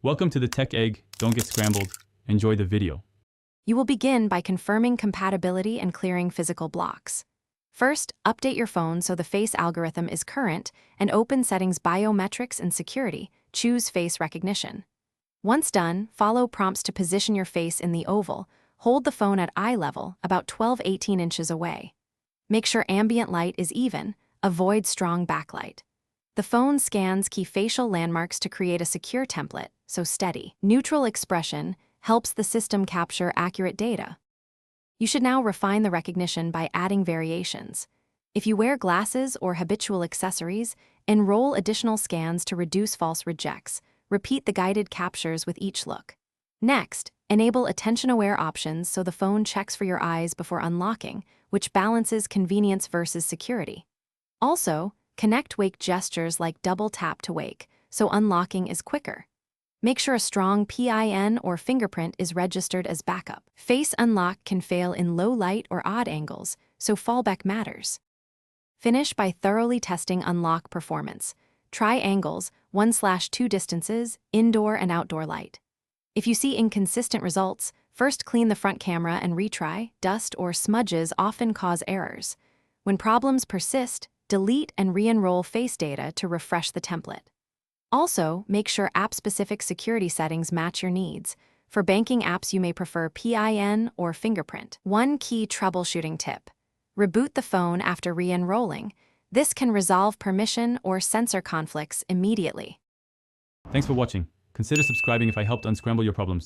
Welcome to the Tech Egg. Don't get scrambled. Enjoy the video. You will begin by confirming compatibility and clearing physical blocks. First, update your phone so the face algorithm is current and open settings biometrics and security. Choose face recognition. Once done, follow prompts to position your face in the oval. Hold the phone at eye level, about 12–18 inches away. Make sure ambient light is even. Avoid strong backlight. The phone scans key facial landmarks to create a secure template, so steady. Neutral expression helps the system capture accurate data. You should now refine the recognition by adding variations. If you wear glasses or habitual accessories, enroll additional scans to reduce false rejects. Repeat the guided captures with each look. Next, enable attention-aware options so the phone checks for your eyes before unlocking, which balances convenience versus security. Also, connect wake gestures like double tap to wake, so unlocking is quicker. Make sure a strong PIN or fingerprint is registered as backup. Face unlock can fail in low light or odd angles, so fallback matters. Finish by thoroughly testing unlock performance. Try angles, 1/2 distances, indoor and outdoor light. If you see inconsistent results, first clean the front camera and retry. Dust or smudges often cause errors. When problems persist, delete and re-enroll face data to refresh the template. Also, make sure app-specific security settings match your needs. For banking apps, you may prefer PIN or fingerprint. One key troubleshooting tip: reboot the phone after re-enrolling. This can resolve permission or sensor conflicts immediately. Thanks for watching. Consider subscribing if I helped unscramble your problems.